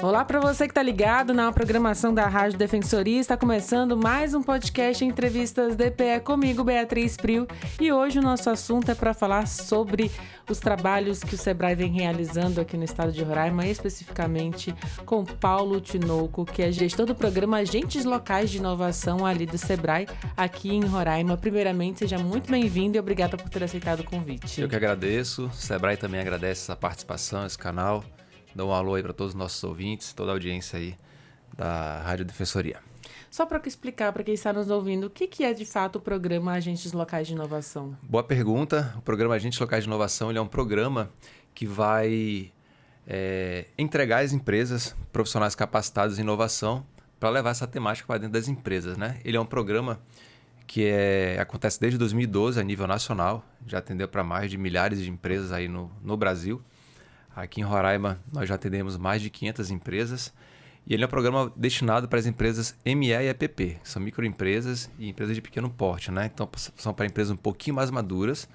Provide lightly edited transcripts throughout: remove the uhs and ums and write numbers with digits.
Olá para você que está ligado na programação da Rádio Defensoria. Está começando mais um podcast Entrevistas DPE comigo, Beatriz Prio. E hoje o nosso assunto é para falar sobre os trabalhos que o Sebrae vem realizando aqui no estado de Roraima, especificamente com Paulo Tinoco, que é gestor do programa Agentes Locais de Inovação ali do Sebrae, aqui em Roraima. Primeiramente, seja muito bem-vindo e obrigada por ter aceitado o convite. Eu que agradeço. O Sebrae também agradece essa participação, esse canal. Dá um alô aí para todos os nossos ouvintes, toda a audiência aí da Rádio Defensoria. Só para explicar para quem está nos ouvindo, o que é de fato o programa Agentes Locais de Inovação? Boa pergunta. O programa Agentes Locais de Inovação ele é um programa que vai entregar às empresas profissionais capacitados em inovação para levar essa temática para dentro das empresas, né? Ele é um programa que acontece desde 2012 a nível nacional, já atendeu para mais de milhares de empresas aí no Brasil. Aqui em Roraima, nós já atendemos mais de 500 empresas e ele é um programa destinado para as empresas ME e EPP, que são microempresas e empresas de pequeno porte, né? Então, são para empresas um pouquinho mais maduras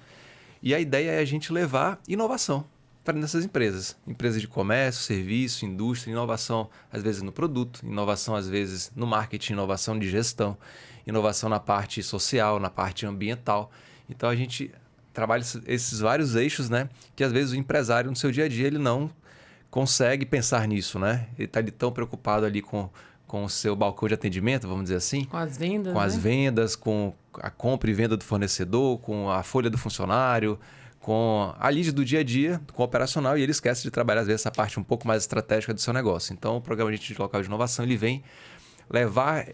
e a ideia é a gente levar inovação para essas empresas. Empresas de comércio, serviço, indústria, inovação às vezes no produto, inovação às vezes no marketing, inovação de gestão, inovação na parte social, na parte ambiental. Então, a gente trabalha esses vários eixos, né? Que às vezes o empresário no seu dia a dia ele não consegue pensar nisso, né? Ele está tão preocupado ali com o seu balcão de atendimento, vamos dizer assim. Com as vendas, Com as vendas, com a compra e venda do fornecedor, com a folha do funcionário, com a lead do dia a dia, com o operacional, e ele esquece de trabalhar às vezes essa parte um pouco mais estratégica do seu negócio. Então, o programa Agente Local de Inovação ele vem levar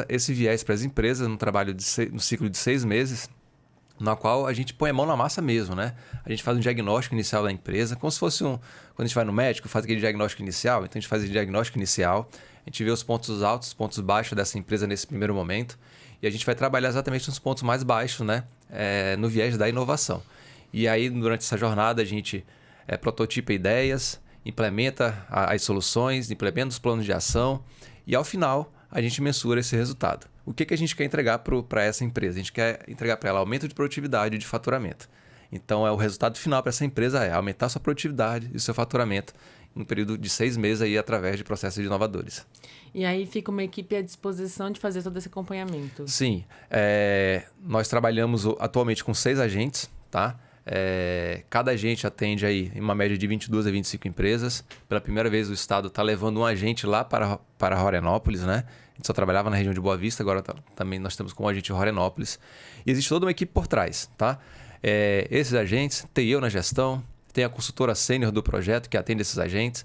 esse viés para as empresas no trabalho no ciclo de 6 meses, na qual a gente põe a mão na massa mesmo, né? A gente faz um diagnóstico inicial da empresa, como se fosse quando a gente vai no médico, faz aquele diagnóstico inicial, então a gente faz esse diagnóstico inicial, a gente vê os pontos altos, os pontos baixos dessa empresa nesse primeiro momento, e a gente vai trabalhar exatamente nos pontos mais baixos, né? No viés da inovação. E aí, durante essa jornada, a gente prototipa ideias, implementa as soluções, implementa os planos de ação, e ao final, a gente mensura esse resultado. O que a gente quer entregar para essa empresa? A gente quer entregar para ela aumento de produtividade e de faturamento. Então, o resultado final para essa empresa é aumentar sua produtividade e seu faturamento no período de 6 meses aí, através de processos inovadores. E aí fica uma equipe à disposição de fazer todo esse acompanhamento? Sim. Nós trabalhamos atualmente com 6 agentes, tá? Cada agente atende aí em uma média de 22 a 25 empresas. Pela primeira vez o Estado está levando um agente lá para Rorenópolis, né? A gente só trabalhava na região de Boa Vista, agora também nós temos como agente Rorenópolis. E existe toda uma equipe por trás, tá? Esses agentes, tem eu na gestão, tem a consultora sênior do projeto que atende esses agentes.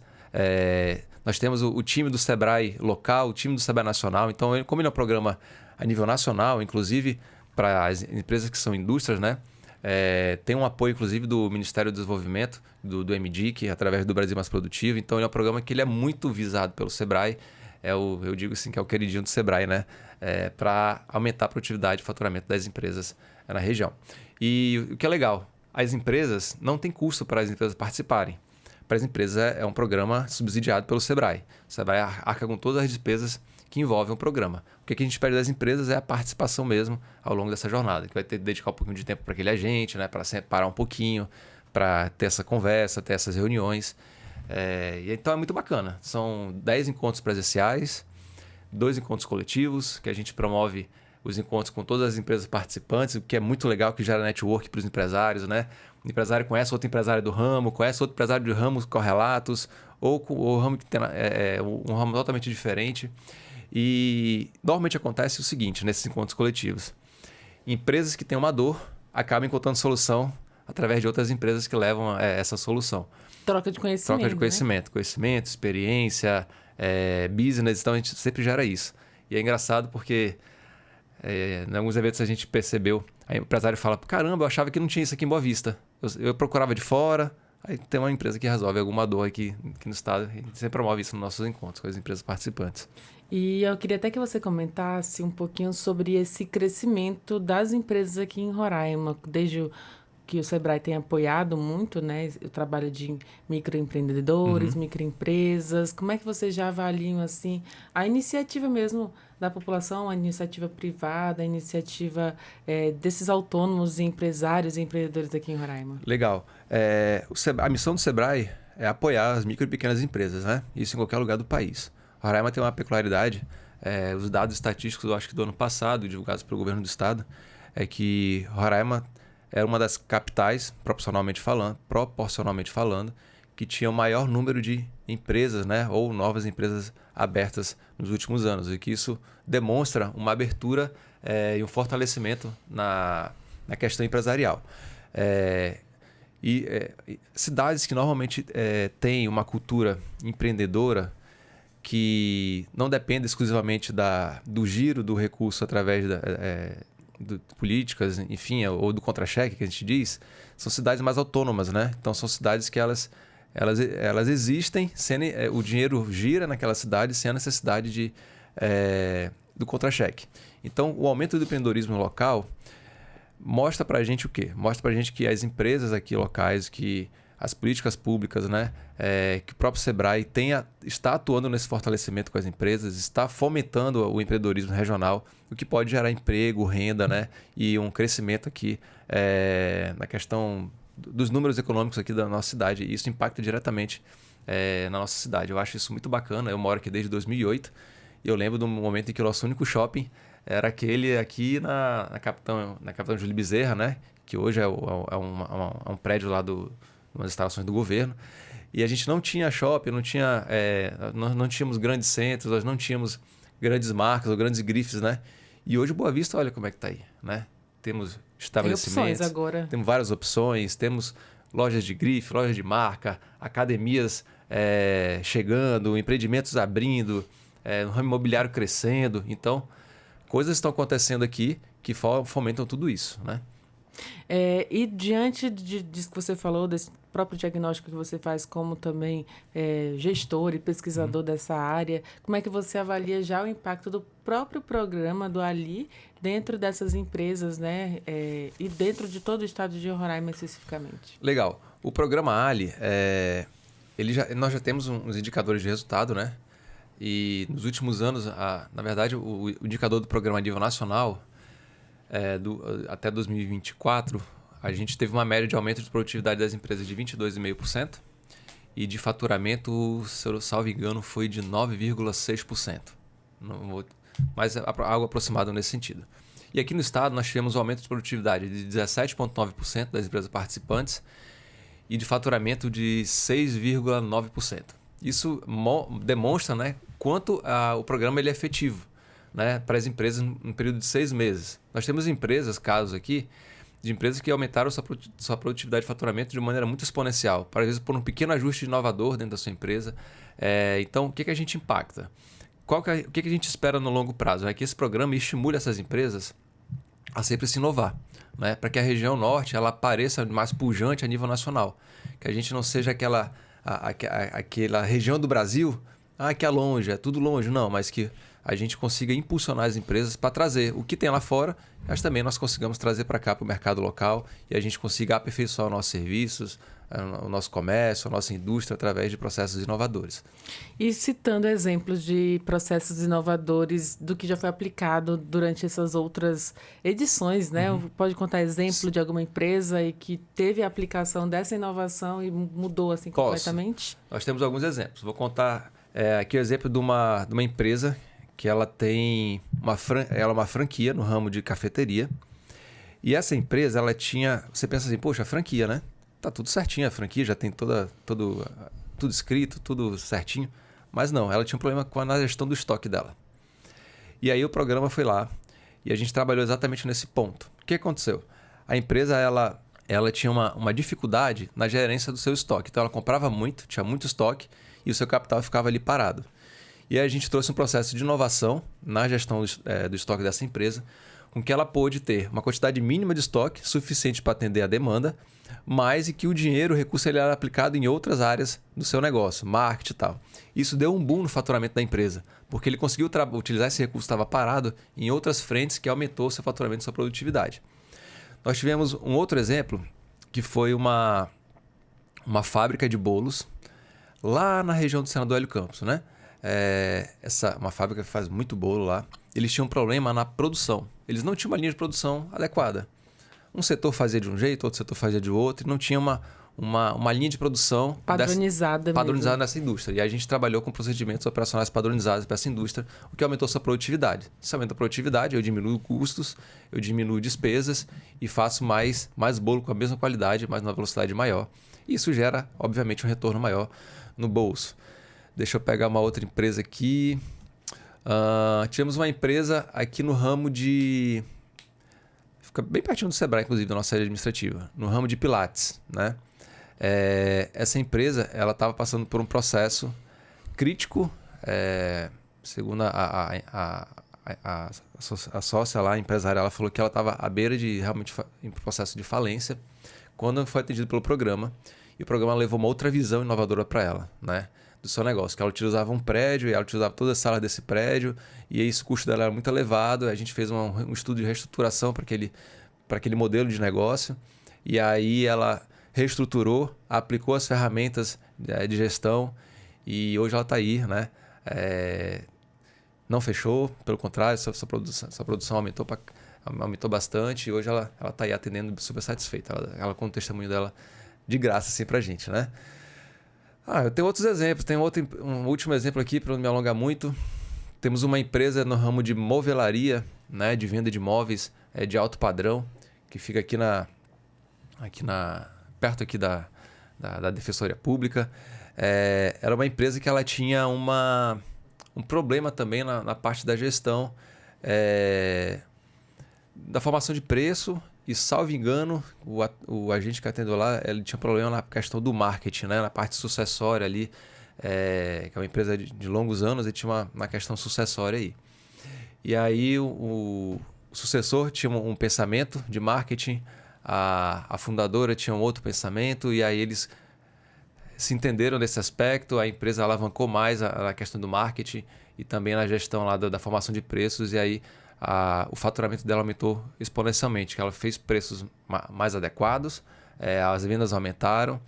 Nós temos o time do Sebrae local, o time do Sebrae nacional. Então, como ele é um programa a nível nacional, inclusive para as empresas que são indústrias, né? Tem um apoio, inclusive, do Ministério do Desenvolvimento, do MDIC, através do Brasil Mais Produtivo. Então, ele é um programa que ele é muito visado pelo Sebrae. Eu digo assim que é o queridinho do Sebrae, né? Para aumentar a produtividade e faturamento das empresas na região. E o que é legal, as empresas não tem custo para as empresas participarem. Para as empresas é um programa subsidiado pelo Sebrae. O Sebrae arca com todas as despesas que envolvem o programa. O que a gente pede das empresas é a participação mesmo ao longo dessa jornada, que vai ter que dedicar um pouquinho de tempo para aquele agente, né? Para separar um pouquinho, para ter essa conversa, ter essas reuniões. Então é muito bacana. São 10 encontros presenciais, 2 encontros coletivos, que a gente promove os encontros com todas as empresas participantes, o que é muito legal, que gera network para os empresários, né? O empresário conhece outro empresário do ramo, conhece outro empresário de ramos correlatos, ou o ramo que tem um ramo totalmente diferente. E normalmente acontece o seguinte nesses encontros coletivos. Empresas que têm uma dor acabam encontrando solução através de outras empresas que levam essa solução. Troca de conhecimento. Troca de conhecimento. Né? Conhecimento, experiência, business. Então, a gente sempre gera isso. E é engraçado porque em alguns eventos a gente percebeu, aí o empresário fala, caramba, eu achava que não tinha isso aqui em Boa Vista. Eu procurava de fora, aí tem uma empresa que resolve alguma dor aqui no estado. A gente sempre promove isso nos nossos encontros com as empresas participantes. E eu queria até que você comentasse um pouquinho sobre esse crescimento das empresas aqui em Roraima, desde que o Sebrae tem apoiado muito, né, o trabalho de microempreendedores, microempresas. Como é que vocês já avaliam assim a iniciativa mesmo da população, a iniciativa privada, a iniciativa desses autônomos, empresários e empreendedores aqui em Roraima? Legal. A missão do Sebrae é apoiar as micro e pequenas empresas, né? Isso em qualquer lugar do país. Roraima tem uma peculiaridade, os dados estatísticos, eu acho que do ano passado, divulgados pelo governo do estado, é que Roraima era uma das capitais, proporcionalmente falando, que tinha o maior número de empresas, né, ou novas empresas abertas nos últimos anos, e que isso demonstra uma abertura e um fortalecimento na questão empresarial. Cidades que normalmente têm uma cultura empreendedora, que não depende exclusivamente do giro do recurso através de políticas, enfim, ou do contra-cheque, que a gente diz, são cidades mais autônomas, né? Então, são cidades que elas existem, o dinheiro gira naquela cidade sem a necessidade do contra-cheque. Então, o aumento do empreendedorismo local mostra para a gente o quê? Mostra para a gente que as empresas aqui locais, que as políticas públicas, né, que o próprio Sebrae está atuando nesse fortalecimento com as empresas, está fomentando o empreendedorismo regional, o que pode gerar emprego, renda, né, e um crescimento aqui na questão dos números econômicos aqui da nossa cidade. E isso impacta diretamente na nossa cidade. Eu acho isso muito bacana. Eu moro aqui desde 2008 e eu lembro do momento em que o nosso único shopping era aquele aqui na Capitão Júlio Bezerra, né, que hoje é um prédio lá umas instalações do governo, e a gente não tinha shopping, nós não tínhamos grandes centros, nós não tínhamos grandes marcas ou grandes grifes, né? E hoje Boa Vista, olha como é que está aí, né? Temos estabelecimentos, tem opções agora. Temos várias opções, temos lojas de grife, lojas de marca, academias chegando, empreendimentos abrindo, no ramo imobiliário crescendo. Então, coisas estão acontecendo aqui que fomentam tudo isso, né? E diante disso que você falou, desse próprio diagnóstico que você faz como também gestor e pesquisador dessa área, como é que você avalia já o impacto do próprio programa do Ali dentro dessas empresas, né? E dentro de todo o estado de Roraima especificamente? Legal. O programa Ali, nós já temos uns indicadores de resultado, né? E nos últimos anos, na verdade, o indicador do programa a nível nacional, até 2024, a gente teve uma média de aumento de produtividade das empresas de 22,5% e de faturamento, se eu salvo engano, foi de 9,6%. Mas algo aproximado nesse sentido. E aqui no estado nós tivemos um aumento de produtividade de 17,9% das empresas participantes e de faturamento de 6,9%. Isso demonstra, né, quanto o programa ele é efetivo, né, para as empresas no período de 6 meses. Nós temos casos aqui, de empresas que aumentaram sua produtividade de faturamento de maneira muito exponencial, às vezes por um pequeno ajuste inovador dentro da sua empresa. Então, o que a gente impacta? O que a gente espera no longo prazo? É que esse programa estimule essas empresas a sempre se inovar, né, para que a região norte ela pareça mais pujante a nível nacional, que a gente não seja aquela região do Brasil que é longe, é tudo longe, não, mas que a gente consiga impulsionar as empresas para trazer o que tem lá fora, mas também nós consigamos trazer para cá, para o mercado local, e a gente consiga aperfeiçoar os nossos serviços, o nosso comércio, a nossa indústria através de processos inovadores. E citando exemplos de processos inovadores do que já foi aplicado durante essas outras edições, né? Pode contar exemplo de alguma empresa e que teve a aplicação dessa inovação e mudou assim completamente? Nós temos alguns exemplos. Vou contar aqui o exemplo de uma empresa que ela tem uma franquia no ramo de cafeteria. E essa empresa, ela tinha... Você pensa assim, poxa, franquia, né? Tá tudo certinho, a franquia já tem tudo escrito, tudo certinho. Mas não, ela tinha um problema com a gestão do estoque dela. E aí o programa foi lá e a gente trabalhou exatamente nesse ponto. O que aconteceu? A empresa, ela tinha uma dificuldade na gerência do seu estoque. Então ela comprava muito, tinha muito estoque e o seu capital ficava ali parado. E aí a gente trouxe um processo de inovação na gestão do estoque dessa empresa, com que ela pôde ter uma quantidade mínima de estoque suficiente para atender a demanda, mas e que o recurso ele era aplicado em outras áreas do seu negócio, marketing e tal. Isso deu um boom no faturamento da empresa, porque ele conseguiu utilizar esse recurso que estava parado em outras frentes que aumentou seu faturamento e sua produtividade. Nós tivemos um outro exemplo, que foi uma fábrica de bolos lá na região do Senador Hélio Campos, né? Uma fábrica que faz muito bolo lá. Eles tinham um problema na produção. Eles não tinham uma linha de produção adequada. Um setor fazia de um jeito, outro setor fazia de outro, e não tinha uma linha de produção padronizada nessa indústria. E a gente trabalhou com procedimentos operacionais padronizados para essa indústria, o que aumentou sua produtividade. Se aumenta a produtividade, eu diminuo custos, eu diminuo despesas e faço mais bolo com a mesma qualidade, mas numa velocidade maior. Isso gera, obviamente, um retorno maior no bolso. Deixa eu pegar uma outra empresa aqui. Tivemos uma empresa aqui no ramo de... Fica bem pertinho do Sebrae, inclusive, da nossa área administrativa. No ramo de Pilates, né? Essa empresa ela estava passando por um processo crítico, segundo a sócia lá, a empresária, ela falou que ela estava à beira de realmente em processo de falência quando foi atendido pelo programa, e o programa levou uma outra visão inovadora para ela, né, do seu negócio, que ela utilizava um prédio e ela utilizava todas as salas desse prédio, e aí o custo dela era muito elevado. A gente fez um estudo de reestruturação para aquele modelo de negócio, e aí ela reestruturou, aplicou as ferramentas de gestão e hoje ela está aí, né? Não fechou, pelo contrário, sua produção aumentou bastante e hoje ela está aí atendendo, super satisfeita. Ela conta o testemunho dela de graça assim para a gente, né? Eu tenho outros exemplos, um último exemplo aqui para não me alongar muito. Temos uma empresa no ramo de movelaria, né? De venda de móveis de alto padrão, que fica perto aqui da Defensoria Pública. Era uma empresa que ela tinha um problema também na parte da gestão, da formação de preço, e, salvo engano, o agente que atendeu lá, ele tinha problema na questão do marketing, né? Na parte sucessória ali, que é uma empresa de longos anos, e tinha uma questão sucessória aí. E aí o sucessor tinha um pensamento de marketing, a fundadora tinha um outro pensamento, e aí eles se entenderam nesse aspecto. A empresa alavancou mais a questão do marketing e também na gestão lá da formação de preços, e aí o faturamento dela aumentou exponencialmente, que ela fez preços mais adequados, as vendas aumentaram,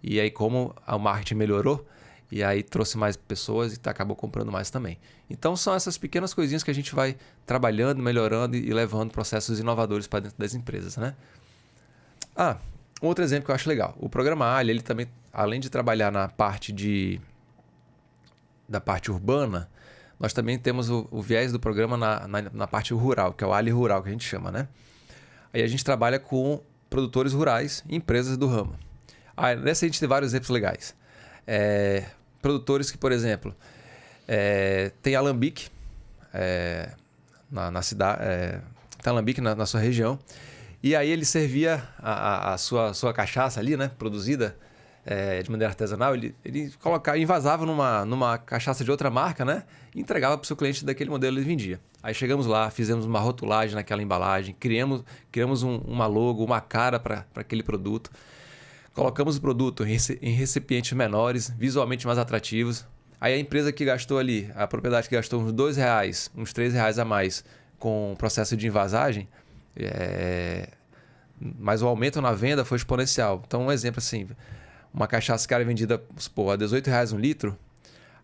e aí como o marketing melhorou, e aí trouxe mais pessoas e acabou comprando mais também. Então são essas pequenas coisinhas que a gente vai trabalhando, melhorando e levando processos inovadores para dentro das empresas, né? Um outro exemplo que eu acho legal. O programa Ali, ele também, além de trabalhar na parte da parte urbana, nós também temos o viés do programa na parte rural, que é o Ali Rural, que a gente chama, né? Aí a gente trabalha com produtores rurais e empresas do ramo. Nessa a gente tem vários exemplos legais. Produtores que, por exemplo, tem alambique na cidade, tem alambique na sua região, e aí ele servia a sua cachaça ali, né, produzida de maneira artesanal, ele envasava numa cachaça de outra marca, né, e entregava para o seu cliente daquele modelo que ele vendia. Aí chegamos lá, fizemos uma rotulagem naquela embalagem, criamos uma logo, uma cara para aquele produto. Colocamos o produto em recipientes menores, visualmente mais atrativos. Aí a empresa que gastou ali, a propriedade que gastou uns R$2, uns R$3 a mais com o processo de envasagem, mas o aumento na venda foi exponencial. Então, um exemplo assim, uma cachaça que era vendida a R$18 um litro,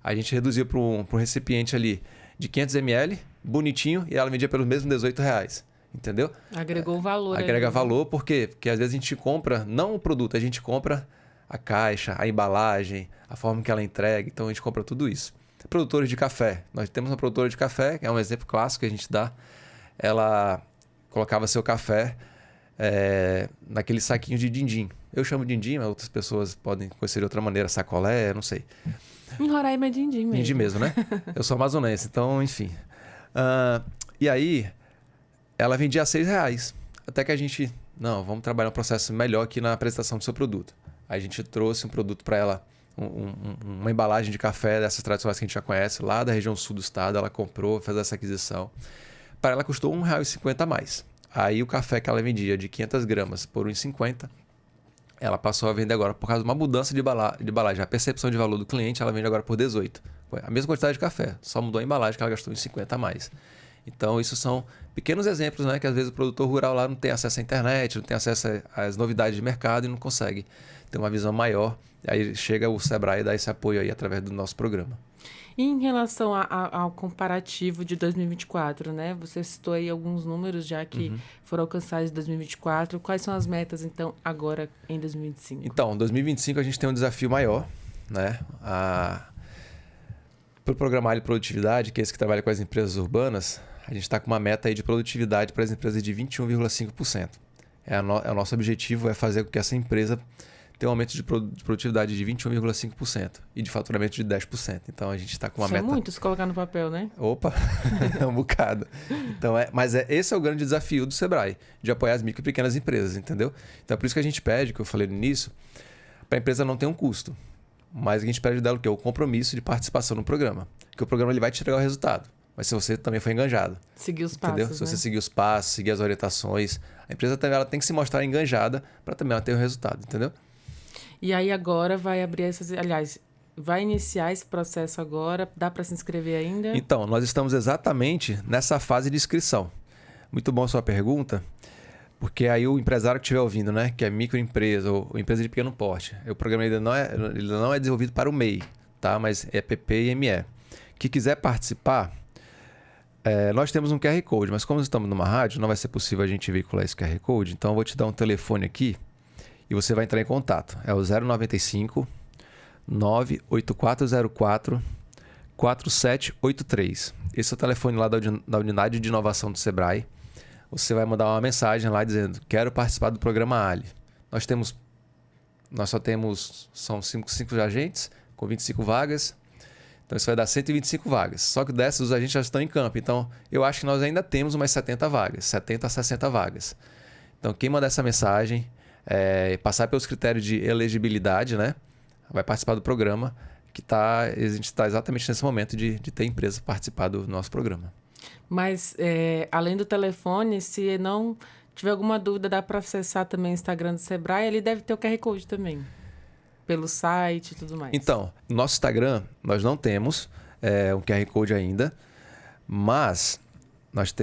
a gente reduziu para um recipiente ali de 500 ml, bonitinho, e ela vendia pelos mesmos R$18. Entendeu? Agregou valor. Agrega valor, por quê? Porque às vezes a gente compra, não o produto, a gente compra a caixa, a embalagem, a forma que ela entrega, então a gente compra tudo isso. Produtores de café. Nós temos uma produtora de café, que é um exemplo clássico que a gente dá. Ela colocava seu café naquele saquinho de din-din. Eu chamo din-din, mas outras pessoas podem conhecer de outra maneira, sacolé, não sei. Em Roraima é din-din mesmo. Din-din mesmo, né? Eu sou amazonense, então, enfim. E aí, ela vendia a R$6. Até que a gente, vamos trabalhar um processo melhor aqui na apresentação do seu produto. Aí a gente trouxe um produto para ela, uma embalagem de café dessas tradicionais que a gente já conhece, lá da região sul do estado. Ela comprou, fez essa aquisição. Para ela custou R$1,50 a mais. Aí o café que ela vendia de 500 gramas por R$1,50, ela passou a vender agora por causa de uma mudança de embalagem. A percepção de valor do cliente, ela vende agora por R$18. A mesma quantidade de café, só mudou a embalagem que ela gastou R$1,50 a mais. Então, isso são pequenos exemplos, né? Que às vezes o produtor rural lá não tem acesso à internet, não tem acesso às novidades de mercado e não consegue ter uma visão maior. Aí chega o Sebrae e dá esse apoio aí através do nosso programa. E em relação ao comparativo de 2024, né? Você citou aí alguns números já que foram alcançados em 2024. Quais são as metas, então, agora em 2025? Então, em 2025 a gente tem um desafio maior, né? Para o programa Alho Produtividade, que é esse que trabalha com as empresas urbanas, a gente está com uma meta aí de produtividade para as empresas de 21,5%. O nosso objetivo é fazer com que essa empresa tenha um aumento de produtividade de 21,5% e de faturamento de 10%. Então a gente está com uma meta... São muitos colocar no papel, né? Opa, é um bocado. Então, esse é o grande desafio do Sebrae, de apoiar as micro e pequenas empresas, entendeu? Então é por isso que a gente pede, que eu falei no início, para a empresa não ter um custo. Mas a gente pede dela o quê? O compromisso de participação no programa. Porque o programa ele vai te entregar o resultado. Mas se você também foi enganjado. Seguir os entendeu? passos, Se você né? seguir os passos, seguir as orientações, a empresa também ela tem que se mostrar enganjada para também ela ter o resultado, entendeu? E aí agora vai abrir essas... Aliás, vai iniciar esse processo agora? Dá para se inscrever ainda? Então, nós estamos exatamente nessa fase de inscrição. Muito bom a sua pergunta, porque aí o empresário que estiver ouvindo, né, que é microempresa ou empresa de pequeno porte, o programa ainda não é desenvolvido para o MEI, tá? Mas é PP e ME. Que quiser participar, nós temos um QR Code, mas como estamos numa rádio, não vai ser possível a gente veicular esse QR Code, então eu vou te dar um telefone aqui e você vai entrar em contato. É o 095 98404 4783. Esse é o telefone lá da unidade de inovação do Sebrae. Você vai mandar uma mensagem lá dizendo: quero participar do programa Ali. Nós só temos, são 5 agentes com 25 vagas. Então isso vai dar 125 vagas. Só que dessas os agentes já estão em campo. Então eu acho que nós ainda temos umas 70 vagas, 70 a 60 vagas. Então quem mandar essa mensagem, passar pelos critérios de elegibilidade, né, vai participar do programa, que a gente está exatamente nesse momento de ter empresa participar do nosso programa. Mas, além do telefone, se não tiver alguma dúvida, dá para acessar também o Instagram do Sebrae. Ele deve ter o QR Code também, pelo site e tudo mais. Então, no nosso Instagram, nós não temos um QR Code ainda, mas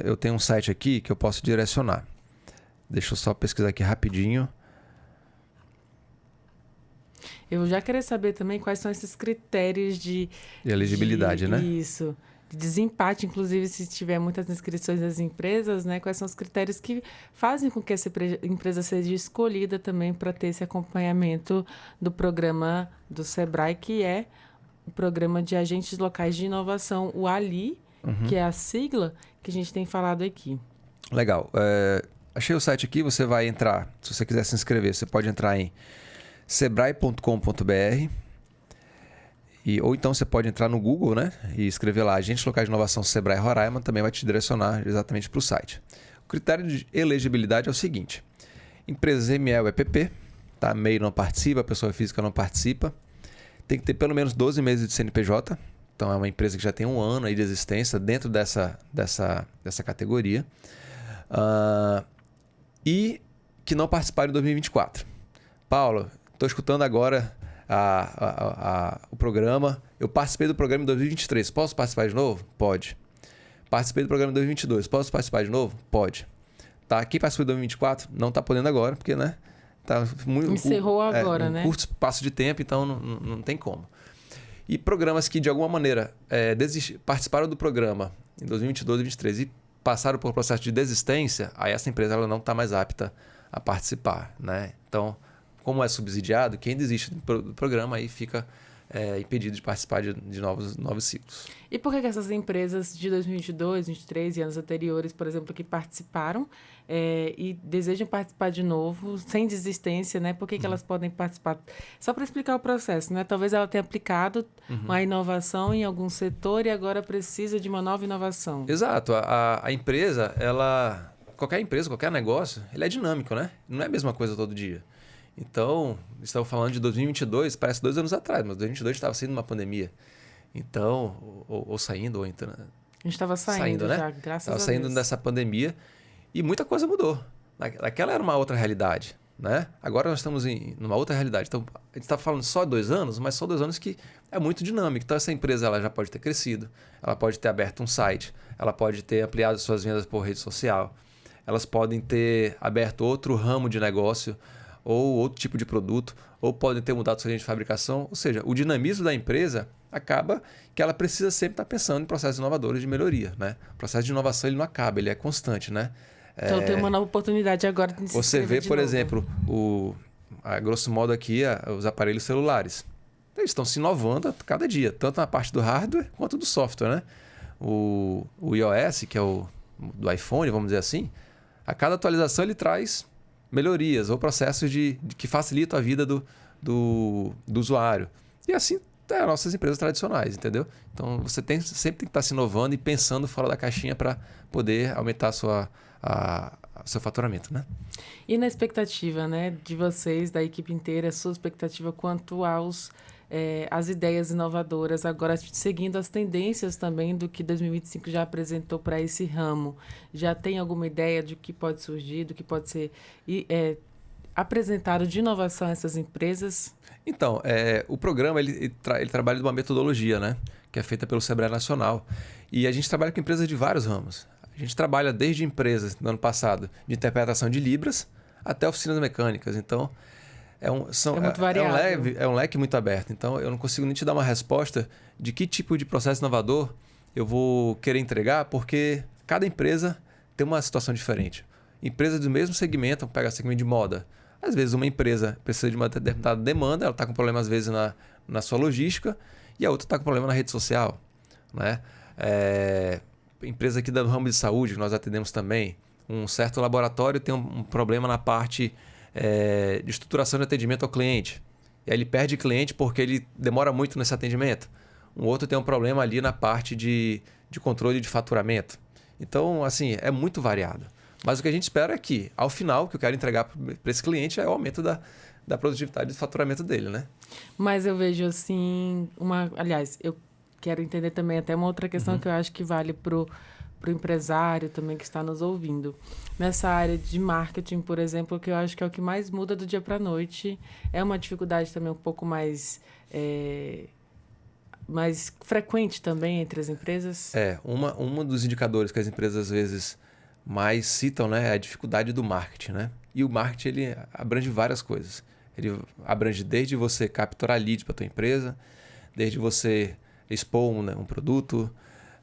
eu tenho um site aqui que eu posso direcionar. Deixa eu só pesquisar aqui rapidinho. Eu já queria saber também quais são esses critérios de elegibilidade, né? Isso. De desempate, inclusive, se tiver muitas inscrições das empresas, né? Quais são os critérios que fazem com que essa empresa seja escolhida também para ter esse acompanhamento do programa do Sebrae, que é o Programa de Agentes Locais de Inovação, o ALI, que é a sigla que a gente tem falado aqui. Legal. Achei o site aqui, você vai entrar, se você quiser se inscrever, você pode entrar em sebrae.com.br ou então você pode entrar no Google, né, e escrever lá Agentes Locais de Inovação Sebrae Roraima, também vai te direcionar exatamente para o site. O critério de elegibilidade é o seguinte: empresas ME ou EPP, tá? MEI não participa, pessoa física não participa, tem que ter pelo menos 12 meses de CNPJ, então é uma empresa que já tem um ano aí de existência dentro dessa categoria, e que não participaram em 2024. Paulo, estou escutando agora o programa. Eu participei do programa em 2023. Posso participar de novo? Pode. Participei do programa em 2022. Posso participar de novo? Pode. Tá? Quem participou em 2024 não está podendo agora, porque, né? Tá encerrou agora, né? Curto espaço de tempo, então não tem como. E programas que, de alguma maneira, participaram do programa em 2022 e 2023 e passaram por processo de desistência, aí essa empresa ela não está mais apta a participar, né? Então, como é subsidiado, quem desiste do programa aí fica impedido de participar de novos ciclos. E por que essas empresas de 2022, 2023 e anos anteriores, por exemplo, que participaram e desejam participar de novo, sem desistência, né? Por que elas podem participar? Só para explicar o processo, né? Talvez ela tenha aplicado uma inovação em algum setor e agora precisa de uma nova inovação. Exato. A empresa, qualquer empresa, qualquer negócio, ele é dinâmico, né? Não é a mesma coisa todo dia. Então, estamos falando de 2022, parece 2 anos atrás, mas 2022 estava saindo uma pandemia. Então, ou saindo, ou entrando. A gente estava saindo né? já, graças a Deus. Estava saindo dessa pandemia e muita coisa mudou. Aquela era uma outra realidade. né? Agora nós estamos numa outra realidade. Então, a gente está falando só 2 anos, mas só 2 anos que é muito dinâmico. Então, essa empresa ela já pode ter crescido, ela pode ter aberto um site, ela pode ter ampliado suas vendas por rede social, elas podem ter aberto outro ramo de negócio ou outro tipo de produto, ou podem ter mudado sua linha de fabricação. Ou seja, o dinamismo da empresa acaba que ela precisa sempre estar pensando em processos inovadores de melhoria, né? O processo de inovação ele não acaba, ele é constante, né? Então tem uma nova oportunidade agora de se Você vê, por novo. exemplo, a grosso modo aqui, os aparelhos celulares. Eles estão se inovando a cada dia, tanto na parte do hardware quanto do software, né? O iOS, que é o do iPhone, vamos dizer assim, a cada atualização ele traz melhorias ou processos que facilitam a vida do usuário. E assim as nossas empresas tradicionais, entendeu? Então você sempre tem que estar se inovando e pensando fora da caixinha para poder aumentar seu faturamento, né? E na expectativa, né, de vocês, da equipe inteira, a sua expectativa quanto às ideias inovadoras, agora seguindo as tendências também do que 2025 já apresentou para esse ramo. Já tem alguma ideia de que pode surgir, do que pode ser apresentado de inovação a essas empresas? Então, o programa ele trabalha de uma metodologia, né, que é feita pelo Sebrae Nacional. E a gente trabalha com empresas de vários ramos. A gente trabalha desde empresas, no ano passado, de interpretação de Libras até oficinas mecânicas. Então, muito variável. É um leque muito aberto. Então, eu não consigo nem te dar uma resposta de que tipo de processo inovador eu vou querer entregar, porque cada empresa tem uma situação diferente. Empresas do mesmo segmento, pega segmento de moda. Às vezes, uma empresa precisa de uma determinada demanda, ela está com problema, às vezes, na sua logística, e a outra está com problema na rede social, né? Empresa aqui do ramo de saúde, que nós atendemos também, um certo laboratório tem um problema na parte de estruturação de atendimento ao cliente. E aí ele perde cliente porque ele demora muito nesse atendimento. Um outro tem um problema ali na parte de controle de faturamento. Então, assim, é muito variado. Mas o que a gente espera é que, ao final, o que eu quero entregar para esse cliente é o aumento da produtividade do faturamento dele, né? Mas eu vejo assim, aliás, eu quero entender também até uma outra questão que eu acho que vale pro empresário também que está nos ouvindo. Nessa área de marketing, por exemplo, que eu acho que é o que mais muda do dia para a noite, é uma dificuldade também um pouco mais frequente também entre as empresas? Um dos indicadores que as empresas às vezes mais citam, né, é a dificuldade do marketing, né? E o marketing ele abrange várias coisas. Ele abrange desde você capturar leads para a tua empresa, desde você expor um produto,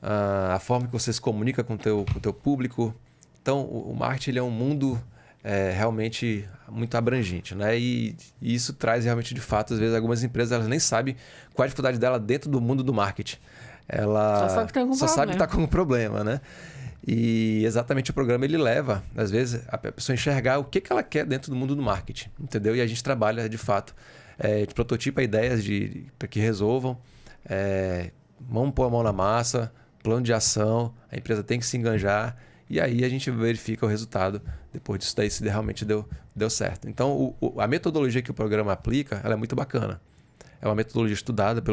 a forma que você se comunica com o teu público. Então, o marketing ele é um mundo realmente muito abrangente, né? E isso traz realmente, de fato, às vezes algumas empresas elas nem sabem qual a dificuldade dela dentro do mundo do marketing. Ela só sabe que está com um problema, né? E exatamente o programa ele leva, às vezes, a pessoa enxergar o que ela quer dentro do mundo do marketing, entendeu? E a gente trabalha, de fato, de prototipa ideias para que resolvam. Vamos pôr a mão na massa, plano de ação, a empresa tem que se enganjar e aí a gente verifica o resultado depois disso daí se realmente deu certo. Então, a metodologia que o programa aplica, ela é muito bacana. É uma metodologia estudada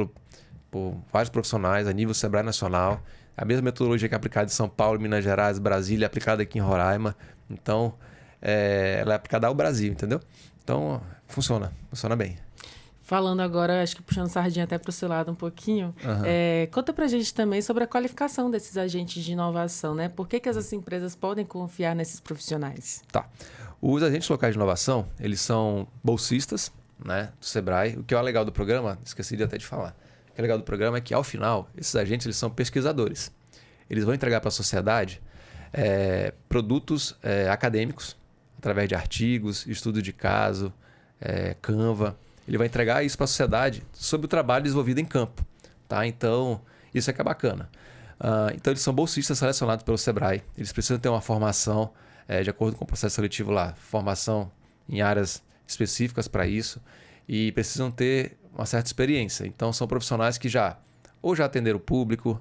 por vários profissionais a nível Sebrae Nacional. A mesma metodologia que é aplicada em São Paulo, Minas Gerais, Brasília, é aplicada aqui em Roraima. Então, ela é aplicada ao Brasil, entendeu? Então, funciona bem. Falando agora, acho que puxando sardinha até para o seu lado um pouquinho, conta para a gente também sobre a qualificação desses agentes de inovação, né? Por que as empresas podem confiar nesses profissionais? Tá. Os agentes locais de inovação, eles são bolsistas, né, do Sebrae. O que é o legal do programa, esqueci de até de falar. O que é legal do programa é que, ao final, esses agentes eles são pesquisadores. Eles vão entregar para a sociedade produtos acadêmicos, através de artigos, estudo de caso, Canva. Ele vai entregar isso para a sociedade sobre o trabalho desenvolvido em campo. Tá? Então, isso é que é bacana. Então, eles são bolsistas selecionados pelo Sebrae. Eles precisam ter uma formação, de acordo com o processo seletivo lá, formação em áreas específicas para isso e precisam ter uma certa experiência. Então, são profissionais que já atenderam o público,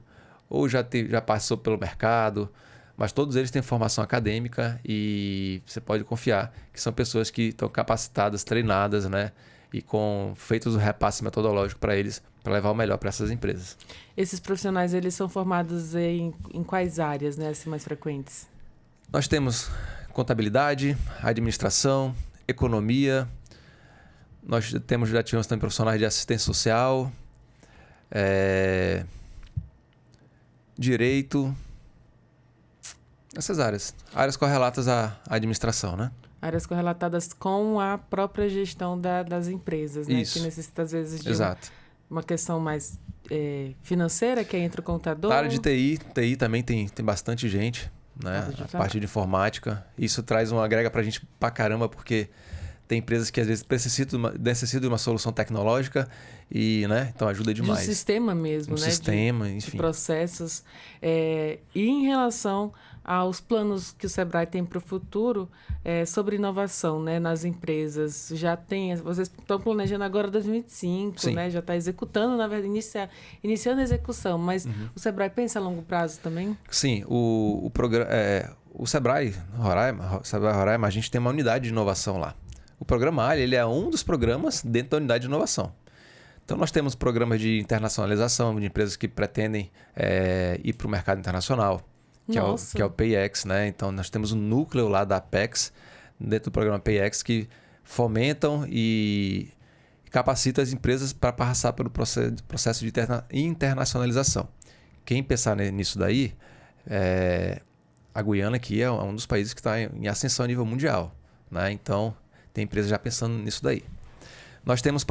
ou já passou pelo mercado, mas todos eles têm formação acadêmica e você pode confiar que são pessoas que estão capacitadas, treinadas, né? E feitos o repasse metodológico para eles, para levar o melhor para essas empresas. Esses profissionais, eles são formados em quais áreas, né, assim, mais frequentes? Nós temos contabilidade, administração, economia, nós já tivemos também profissionais de assistência social, direito, essas áreas correlatas à administração, né? Áreas correlatadas com a própria gestão das empresas, né? Isso. Que necessita, às vezes, de uma questão mais financeira, que é entre o contador. Na área de TI também tem bastante gente, né? A parte de informática. Isso agrega pra gente pra caramba, porque tem empresas que às vezes necessitam de uma solução tecnológica e, né? Então ajuda demais. De um sistema mesmo, né? Sistema, enfim. De processos. E em relação aos planos que o Sebrae tem para o futuro sobre inovação, né, nas empresas. Vocês estão planejando agora 2025, Sim. né? Já está executando, na verdade, iniciando a execução, mas o Sebrae pensa a longo prazo também? Sim, o Sebrae Roraima, a gente tem uma unidade de inovação lá. O programa ALI, ele é um dos programas dentro da unidade de inovação. Então, nós temos programas de internacionalização de empresas que pretendem ir para o mercado internacional, que é o PayEx, né? Então, nós temos um núcleo lá da Apex, dentro do programa PayEx, que fomentam e capacitam as empresas para passar pelo processo de internacionalização. Quem pensar nisso daí, a Guiana aqui é um dos países que está em ascensão a nível mundial, né? Então, tem empresas já pensando nisso daí. Nós temos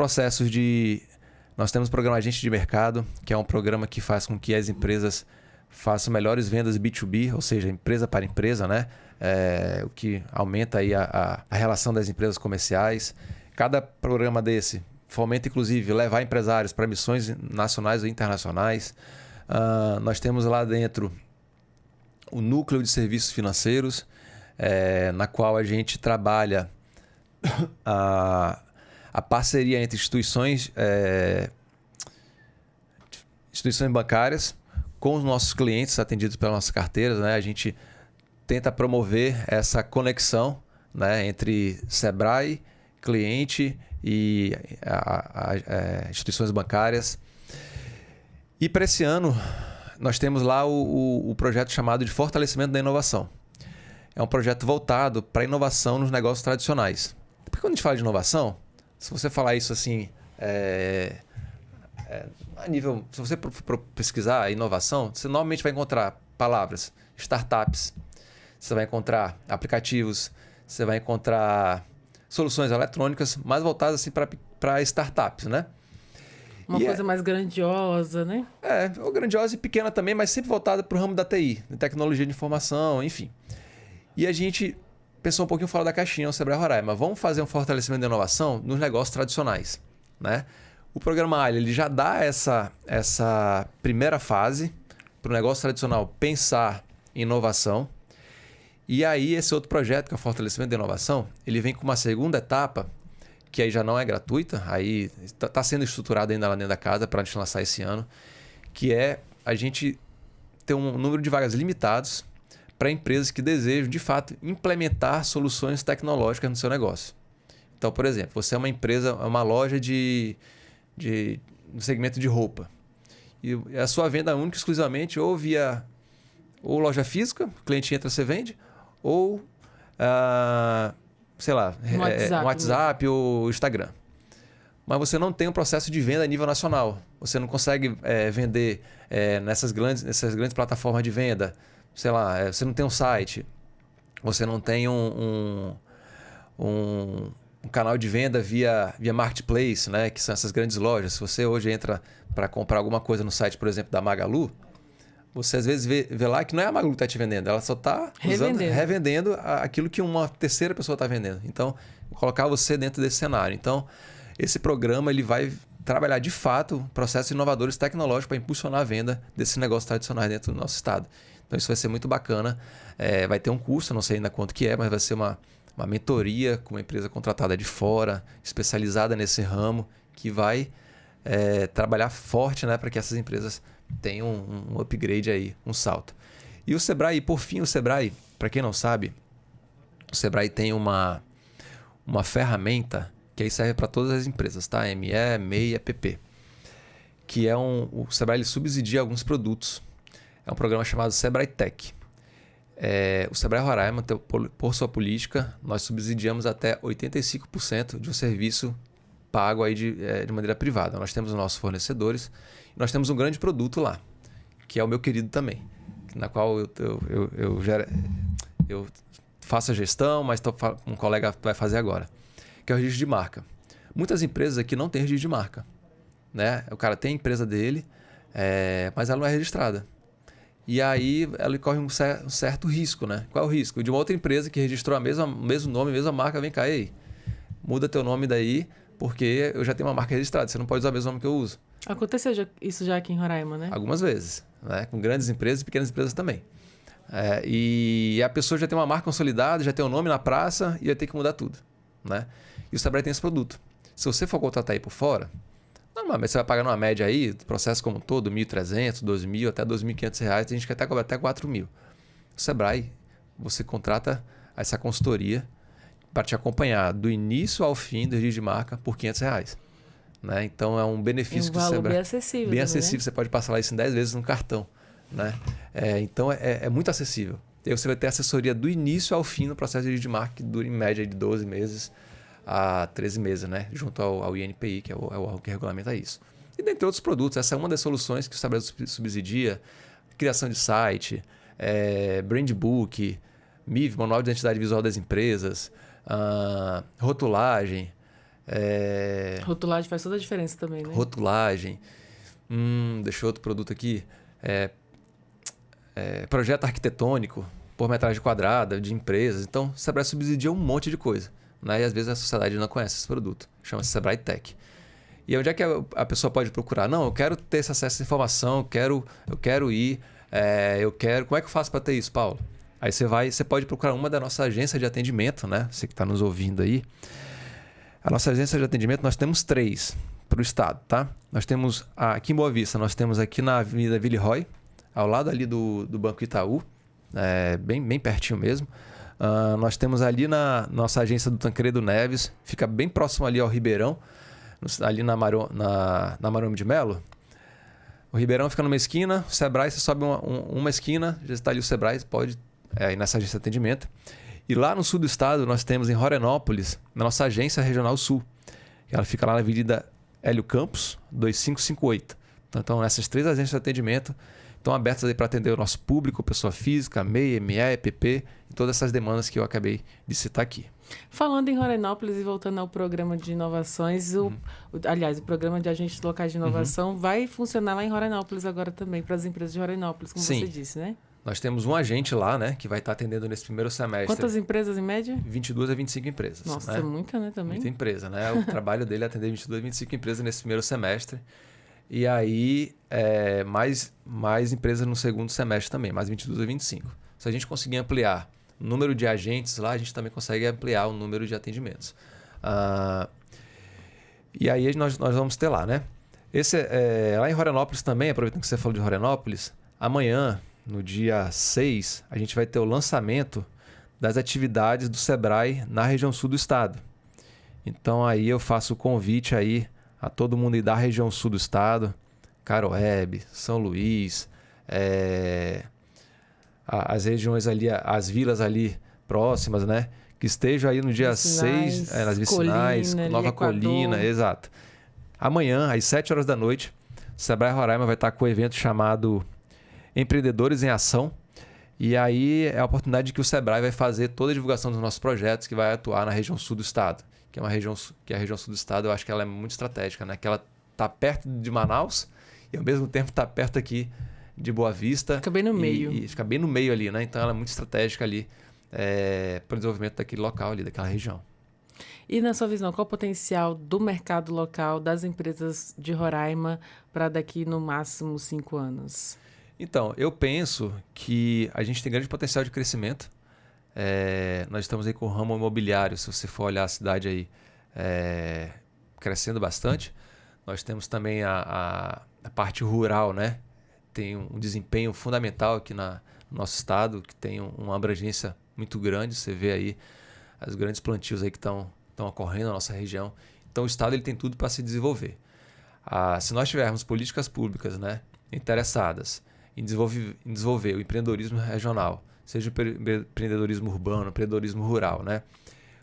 programa Agente de Mercado, que é um programa que faz com que as empresas façam melhores vendas B2B, ou seja, empresa para empresa, né? O que aumenta aí a relação das empresas comerciais. Cada programa desse fomenta, inclusive, levar empresários para missões nacionais ou internacionais. Nós temos lá dentro o núcleo de serviços financeiros, na qual a gente trabalha a parceria entre instituições bancárias com os nossos clientes atendidos pelas nossas carteiras, né? A gente tenta promover essa conexão, né, entre Sebrae, cliente e instituições bancárias. E para esse ano, nós temos lá o projeto chamado de Fortalecimento da Inovação. É um projeto voltado para a inovação nos negócios tradicionais. Porque quando a gente fala de inovação, se você falar isso assim, a nível, se você for pesquisar inovação, você normalmente vai encontrar palavras, startups, você vai encontrar aplicativos, você vai encontrar soluções eletrônicas, mais voltadas assim, para startups, né? Uma coisa mais grandiosa, né? Ou grandiosa e pequena também, mas sempre voltada para o ramo da TI, de tecnologia de informação, enfim. E a gente pensou um pouquinho fora da caixinha, o Sebrae Roraima. Vamos fazer um fortalecimento da inovação nos negócios tradicionais, né? O programa ALI, ele já dá essa primeira fase para o negócio tradicional pensar em inovação. E aí esse outro projeto, que é o fortalecimento da inovação, ele vem com uma segunda etapa, que aí já não é gratuita, aí está sendo estruturado ainda lá dentro da casa para a gente lançar esse ano, que é a gente ter um número de vagas limitados para empresas que desejam, de fato, implementar soluções tecnológicas no seu negócio. Então, por exemplo, você é uma empresa, uma loja no segmento de roupa. E a sua venda é única exclusivamente ou via loja física, o cliente entra, você vende, ou sei lá, um WhatsApp ou Instagram. Mas você não tem um processo de venda a nível nacional. Você não consegue vender nessas grandes plataformas de venda. Sei lá, você não tem um site, você não tem um canal de venda via marketplace, né? Que são essas grandes lojas. Se você hoje entra para comprar alguma coisa no site, por exemplo, da Magalu, você às vezes vê lá que não é a Magalu que está te vendendo, ela só está revendendo aquilo que uma terceira pessoa está vendendo. Então, vou colocar você dentro desse cenário. Então, esse programa ele vai trabalhar de fato processos inovadores tecnológicos para impulsionar a venda desses negócios tradicionais dentro do nosso estado. Então, isso vai ser muito bacana. Vai ter um curso, não sei ainda quanto que é, mas vai ser uma mentoria com uma empresa contratada de fora, especializada nesse ramo, que vai trabalhar forte, né, para que essas empresas tenham um upgrade aí, um salto. E o Sebrae, por fim, para quem não sabe, o Sebrae tem uma ferramenta que aí serve para todas as empresas, tá? ME, MEI, EPP. Que o Sebrae ele subsidia alguns produtos. É um programa chamado Sebrae Tech. O Sebrae Roraima, por sua política, nós subsidiamos até 85% de um serviço pago aí de maneira privada. Nós temos os nossos fornecedores e nós temos um grande produto lá, que é o Meu Querido também, na qual eu faço a gestão, mas um colega vai fazer agora, que é o registro de marca. Muitas empresas aqui não têm registro de marca, né? O cara tem a empresa dele, mas ela não é registrada. E aí ela corre um certo risco, né? Qual é o risco? De uma outra empresa que registrou o mesmo nome, a mesma marca, vem cá, aí, muda teu nome daí, porque eu já tenho uma marca registrada, você não pode usar o mesmo nome que eu uso. Aconteceu isso já aqui em Roraima, né? Algumas vezes, né? Com grandes empresas e pequenas empresas também. E a pessoa já tem uma marca consolidada, já tem o nome na praça e vai ter que mudar tudo, né? E o Sebrae tem esse produto. Se você for contratar aí por fora, normalmente você vai pagar numa média aí, do processo como um todo, R$ 1.300, R$ 2.000, até R$ 2.500. Tem gente que até cobra até R$ 4.000. O Sebrae, você contrata essa consultoria para te acompanhar do início ao fim do registro de marca por R$ 500. Né? Então é um benefício que o Sebrae... bem acessível. Bem também, acessível, né? Você pode passar lá isso em 10 vezes no cartão. Né? Então é muito acessível. E aí você vai ter assessoria do início ao fim no processo de registro de marca, que dura em média de 12 meses a 13 meses, né? Junto ao INPI, que é o órgão que regulamenta isso. E dentre outros produtos, essa é uma das soluções que o Sebrae subsidia: criação de site, brand book, MIV, Manual de Identidade Visual das Empresas, rotulagem. Rotulagem faz toda a diferença também, né? Rotulagem. Deixa outro produto aqui. Projeto arquitetônico, por metragem quadrada, de empresas. Então, o Sebrae subsidia um monte de coisa. Né? E às vezes a sociedade não conhece esse produto. Chama-se Sebrae Tech. E onde é que a pessoa pode procurar? Não, eu quero ter esse acesso à informação, eu quero ir, Como é que eu faço para ter isso, Paulo? Aí você pode procurar uma da nossa agência de atendimento, né? Você que está nos ouvindo aí. A nossa agência de atendimento, nós temos 3 para o estado, tá? Nós temos aqui em Boa Vista, nós temos aqui na Avenida Villeroy, ao lado ali do Banco Itaú, bem pertinho mesmo. Nós temos ali na nossa agência do Tancredo Neves, fica bem próximo ali ao Ribeirão, ali na Marome de Melo. O Ribeirão fica numa esquina, o Sebrae, você sobe uma esquina, já está ali o Sebrae, pode ir nessa agência de atendimento. E lá no sul do estado, nós temos em Rorenópolis, na nossa agência regional sul. Ela fica lá na Avenida Hélio Campos, 2558. Então, essas 3 agências de atendimento estão abertas aí para atender o nosso público, pessoa física, MEI, ME, EPP, e todas essas demandas que eu acabei de citar aqui. Falando em Rorenópolis e voltando ao programa de inovações, aliás, o programa de agentes locais de inovação vai funcionar lá em Rorenópolis agora também, para as empresas de Rorenópolis, como Sim. você disse, né? Nós temos um agente lá, né, que vai estar atendendo nesse primeiro semestre. Quantas empresas em média? 22 a 25 empresas. Nossa, né? é muita, né, também? Muita empresa, né? O trabalho dele é atender 22 a 25 empresas nesse primeiro semestre. E aí, mais empresas no segundo semestre também, mais 22 a 25. Se a gente conseguir ampliar o número de agentes lá, a gente também consegue ampliar o número de atendimentos. E aí nós vamos ter lá, né? Lá em Rorenópolis também, aproveitando que você falou de Rorenópolis, amanhã, no dia 6, a gente vai ter o lançamento das atividades do Sebrae na região sul do estado. Então aí eu faço o convite aí a todo mundo ir da região sul do estado, Caroebe, São Luís, as regiões ali, as vilas ali próximas, né? Que estejam aí no dia 6, nas vicinais, Colina, Nova Colina, exato. Amanhã, às 7 horas da noite, o Sebrae Roraima vai estar com o evento chamado Empreendedores em Ação. E aí é a oportunidade que o Sebrae vai fazer toda a divulgação dos nossos projetos, que vai atuar na região sul do estado. Que é a região sul do estado, eu acho que ela é muito estratégica, né? Que ela está perto de Manaus e ao mesmo tempo está perto aqui de Boa Vista. Fica bem no meio. E fica bem no meio ali, né? Então ela é muito estratégica ali para o desenvolvimento daquele local ali, daquela região. E na sua visão, qual o potencial do mercado local, das empresas de Roraima, para daqui no máximo 5 anos? Então, eu penso que a gente tem grande potencial de crescimento. Nós estamos aí com o ramo imobiliário, se você for olhar a cidade aí, crescendo bastante. Nós temos também a parte rural, né? Tem um desempenho fundamental aqui no nosso estado, que tem uma abrangência muito grande. Você vê aí os grandes plantios aí que estão ocorrendo na nossa região. Então o estado ele tem tudo para se desenvolver. Se nós tivermos políticas públicas, né, interessadas em desenvolver o empreendedorismo regional, seja empreendedorismo urbano, empreendedorismo rural, né?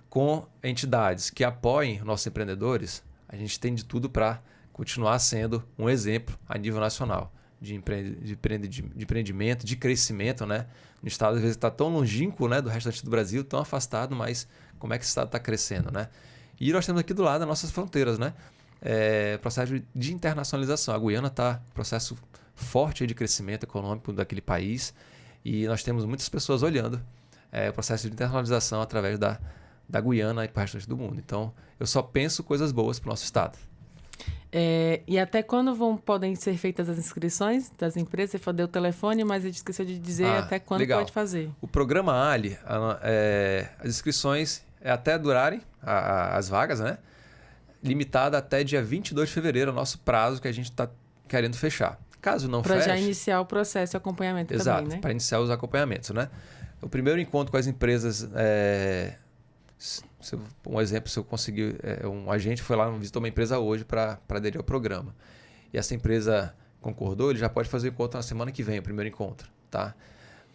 Com entidades que apoiem nossos empreendedores, a gente tem de tudo para continuar sendo um exemplo a nível nacional de empreendimento, de crescimento, né? No estado, às vezes, está tão longínquo, né, do restante do Brasil, tão afastado, mas como é que esse estado está crescendo, né? E nós temos aqui do lado as nossas fronteiras, né? Processo de internacionalização. A Guiana está em processo forte de crescimento econômico daquele país e nós temos muitas pessoas olhando o processo de internacionalização através da Guiana e para o restante do mundo. Então, eu só penso coisas boas para o nosso estado. E até quando podem ser feitas as inscrições das empresas? Você falou o telefone, mas a gente esqueceu de dizer até quando legal. Pode fazer. O programa Ali, as inscrições até durarem as vagas, né? Limitada até dia 22 de fevereiro, é o nosso prazo que a gente está querendo fechar. Caso não feche... Para já iniciar o processo de acompanhamento também, né? Para iniciar os acompanhamentos, né? O primeiro encontro com as empresas... um exemplo, se eu conseguir... um agente foi lá, visitou uma empresa hoje para aderir ao programa. E essa empresa concordou, ele já pode fazer o encontro na semana que vem, o primeiro encontro, tá?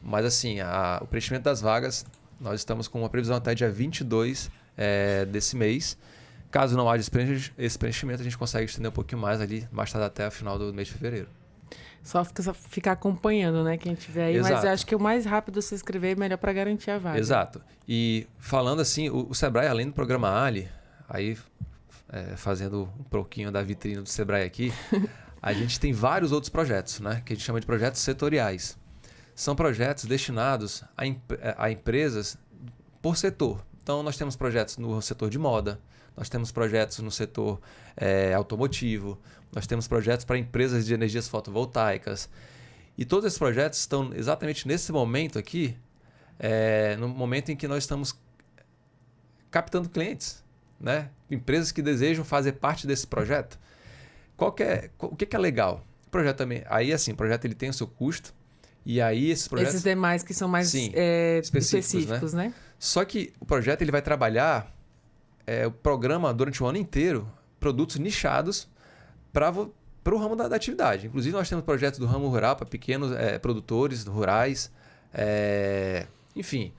Mas assim, o preenchimento das vagas, nós estamos com uma previsão até dia 22 desse mês. Caso não haja esse preenchimento, a gente consegue estender um pouquinho mais ali, mais tarde até o final do mês de fevereiro. Só ficar acompanhando, né? Quem tiver aí. Exato. Mas eu acho que o mais rápido se inscrever é melhor para garantir a vaga. Exato. E falando assim, o Sebrae, além do programa Ali, aí fazendo um pouquinho da vitrine do Sebrae aqui, a gente tem vários outros projetos, né? Que a gente chama de projetos setoriais. São projetos destinados a empresas por setor. Então, nós temos projetos no setor de moda, nós temos projetos no setor automotivo, nós temos projetos para empresas de energias fotovoltaicas. E todos esses projetos estão exatamente nesse momento aqui, no momento em que nós estamos captando clientes, né? Empresas que desejam fazer parte desse projeto. O que é legal? O projeto também, aí assim, o projeto ele tem o seu custo, e aí esses projetos... Esses demais que são mais específicos, né? Só que o projeto ele vai trabalhar o programa durante o ano inteiro, produtos nichados para o ramo da atividade. Inclusive, nós temos projetos do ramo rural para pequenos produtores rurais. Enfim,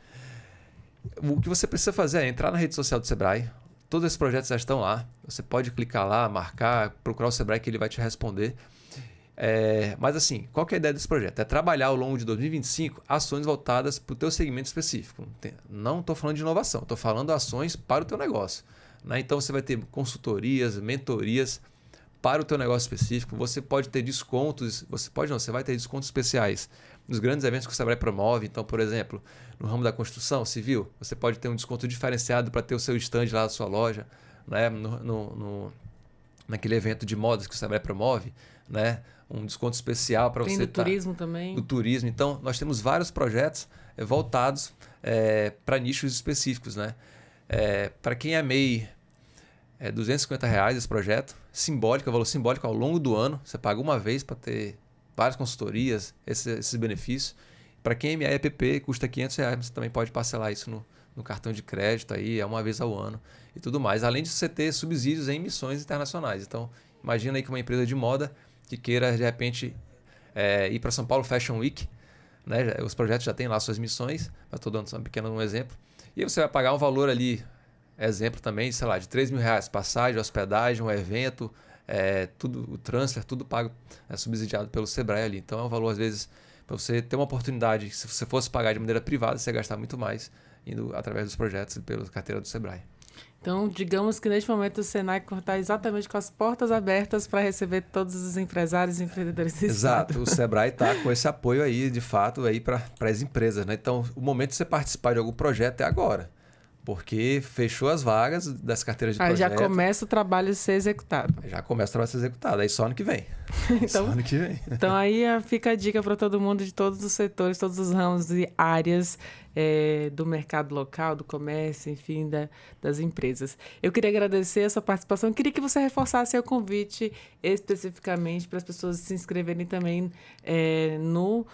o que você precisa fazer é entrar na rede social do Sebrae. Todos esses projetos já estão lá. Você pode clicar lá, marcar, procurar o Sebrae que ele vai te responder. Mas assim, qual que é a ideia desse projeto? É trabalhar ao longo de 2025 ações voltadas para o teu segmento específico. Não estou falando de inovação, estou falando ações para o teu negócio, né? Então você vai ter consultorias, mentorias para o teu negócio específico. Você pode ter descontos, você vai ter descontos especiais nos grandes eventos que o Sebrae promove. Então, por exemplo, no ramo da construção civil, você pode ter um desconto diferenciado para ter o seu stand lá na sua loja, né? Naquele evento de modas que o Sebrae promove, né? Um desconto especial para você... Tem do turismo também. Do turismo. Então, nós temos vários projetos voltados para nichos específicos, né? Para quem é MEI, é R$250 esse projeto. Simbólico, valor simbólico ao longo do ano. Você paga uma vez para ter várias consultorias, esses benefícios. Para quem é MEI EPP, custa R$500. Você também pode parcelar isso no cartão de crédito, aí, uma vez ao ano e tudo mais. Além de você ter subsídios em missões internacionais. Então, imagina aí que uma empresa de moda que queira, de repente, ir para São Paulo Fashion Week, né? Os projetos já têm lá suas missões, eu estou dando um pequeno exemplo, e aí você vai pagar um valor ali, exemplo também, sei lá, de R$3.000, passagem, hospedagem, um evento, tudo, o transfer, tudo pago, subsidiado pelo Sebrae ali. Então é um valor, às vezes, para você ter uma oportunidade, se você fosse pagar de maneira privada, você ia gastar muito mais indo através dos projetos e pela carteira do Sebrae. Então, digamos que neste momento o Senai está exatamente com as portas abertas para receber todos os empresários e empreendedores do Exato, estado. o Sebrae está com esse apoio aí, de fato, aí para as empresas, né? Então, o momento de você participar de algum projeto é agora, porque fechou as vagas das carteiras de projeto. Já começa o trabalho a ser executado. Já começa o trabalho a ser executado, aí só ano que vem. Então, só ano que vem. Então aí fica a dica para todo mundo de todos os setores, todos os ramos e áreas do mercado local, do comércio, enfim, das empresas. Eu queria agradecer a sua participação. Queria que você reforçasse o convite especificamente para as pessoas se inscreverem também no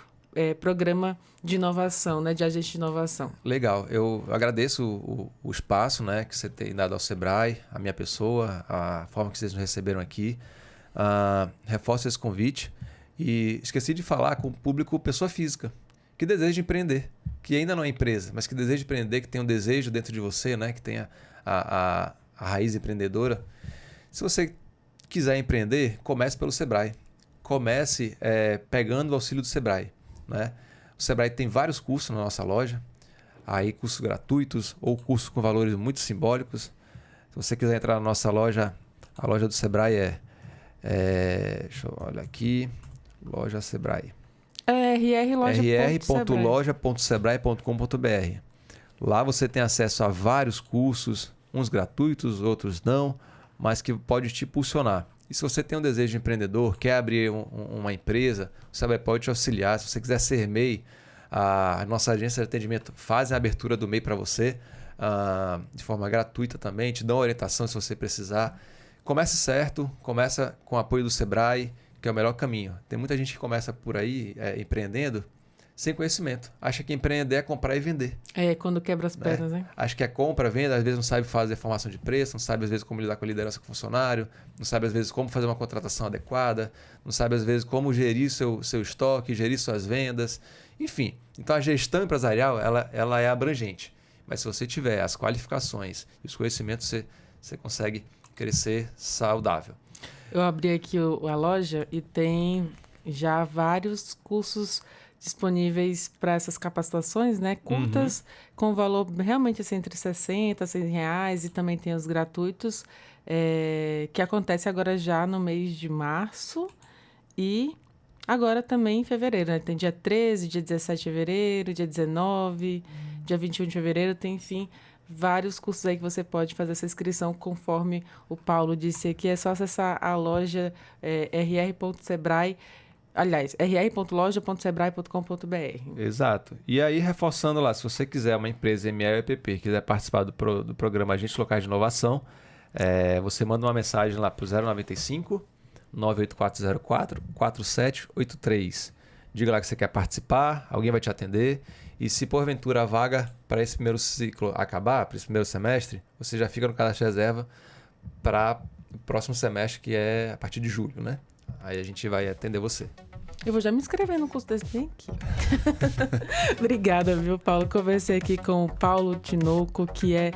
programa de inovação, né, de agente de inovação. Legal. Eu agradeço o espaço, né, que você tem dado ao Sebrae, a minha pessoa, a forma que vocês nos receberam aqui. Reforço esse convite. E esqueci de falar com o público pessoa física, que deseja empreender, que ainda não é empresa, mas que deseja empreender, que tem um desejo dentro de você, né? Que tem a raiz empreendedora. Se você quiser empreender, comece pelo Sebrae. Comece pegando o auxílio do Sebrae, né? O Sebrae tem vários cursos na nossa loja, aí cursos gratuitos ou cursos com valores muito simbólicos. Se você quiser entrar na nossa loja, a loja do Sebrae deixa eu olhar aqui, loja Sebrae. rr.loja.sebrae.com.br. Lá você tem acesso a vários cursos, uns gratuitos, outros não, mas que pode te impulsionar. E se você tem um desejo empreendedor, quer abrir uma empresa, o Sebrae pode te auxiliar. Se você quiser ser MEI, a nossa agência de atendimento faz a abertura do MEI para você, de forma gratuita também, te dão orientação se você precisar. Comece certo, começa com o apoio do Sebrae, que é o melhor caminho. Tem muita gente que começa por aí empreendendo sem conhecimento. Acha que empreender é comprar e vender. Quando quebra as pernas, né? Acha que é compra, venda, às vezes não sabe fazer formação de preço, não sabe às vezes como lidar com a liderança com o funcionário, não sabe às vezes como fazer uma contratação adequada, não sabe às vezes como gerir seu estoque, gerir suas vendas, enfim. Então a gestão empresarial ela é abrangente, mas se você tiver as qualificações e os conhecimentos, você consegue crescer saudável. Eu abri aqui a loja e tem já vários cursos disponíveis para essas capacitações, né? Curtas, com valor realmente assim, entre R$60 a R$100, e também tem os gratuitos, que acontece agora já no mês de março e agora também em fevereiro, né? Tem dia 13, dia 17 de fevereiro, dia 19, dia 21 de fevereiro, tem, enfim, vários cursos aí que você pode fazer essa inscrição, conforme o Paulo disse aqui. É só acessar a loja rr.sebrae. Aliás, rr.loja.sebrae.com.br. Exato. E aí, reforçando lá, se você quiser uma empresa ME ou EPP, quiser participar do programa Agentes Locais de Inovação, você manda uma mensagem lá para o 095 98404 4783. Diga lá que você quer participar, alguém vai te atender. E se porventura a vaga para esse primeiro ciclo acabar, para esse primeiro semestre, você já fica no cadastro de reserva para o próximo semestre, que é a partir de julho, né? Aí a gente vai atender você. Eu vou já me inscrever no curso desse bem aqui. Obrigada, viu, Paulo? Conversei aqui com o Paulo Tinoco, que é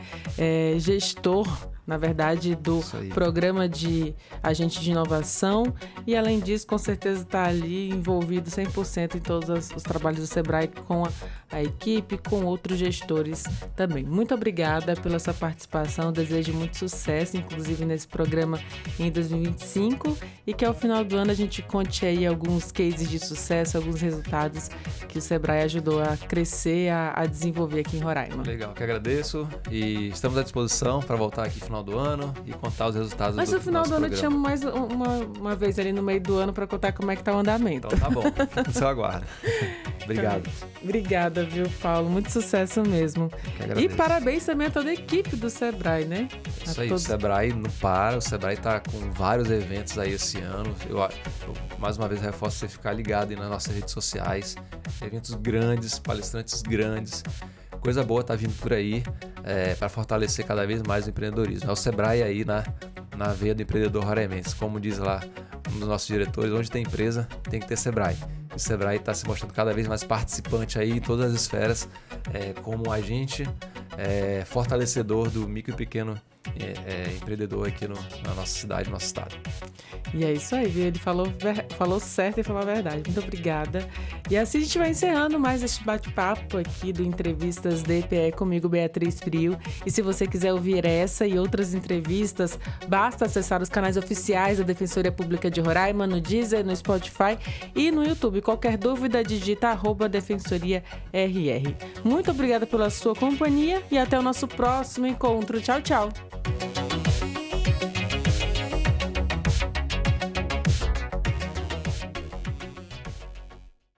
gestor, na verdade, do programa de agente de inovação. E, além disso, com certeza está ali envolvido 100% em todos os trabalhos do Sebrae com a equipe, com outros gestores também. Muito obrigada pela sua participação. Desejo muito sucesso, inclusive nesse programa em 2025. E que ao final do ano a gente conte aí alguns cases de sucesso, alguns resultados que o Sebrae ajudou a crescer, a desenvolver aqui em Roraima. Legal, que agradeço. E estamos à disposição para voltar aqui no final do ano e contar os resultados do nosso programa. Mas no final do ano eu te chamo mais uma vez ali no meio do ano para contar como é que tá o andamento. Então tá bom, fica no seu aguardo. Obrigado. Obrigada, viu, Paulo? Muito sucesso mesmo. E parabéns também a toda a equipe do Sebrae, né? Isso aí, o Sebrae não para, o Sebrae tá com vários eventos aí esse ano. Eu mais uma vez reforço você ficar ligado aí nas nossas redes sociais. Eventos grandes, palestrantes grandes. Coisa boa tá vindo por aí para fortalecer cada vez mais o empreendedorismo. É o Sebrae aí na veia do empreendedor roraimense. Como diz lá um dos nossos diretores, onde tem empresa, tem que ter Sebrae. O Sebrae está se mostrando cada vez mais participante aí em todas as esferas, como um agente fortalecedor do micro e pequeno empreendedor aqui na nossa cidade, no nosso estado. E é isso aí, viu? Ele falou certo e falou a verdade. Muito obrigada. E assim a gente vai encerrando mais este bate-papo aqui do Entrevistas DPE comigo, Beatriz Prio. E se você quiser ouvir essa e outras entrevistas, basta acessar os canais oficiais da Defensoria Pública de Roraima, no Deezer, no Spotify e no YouTube. Qualquer dúvida, digita @DefensoriaRR. Muito obrigada pela sua companhia e até o nosso próximo encontro. Tchau, tchau!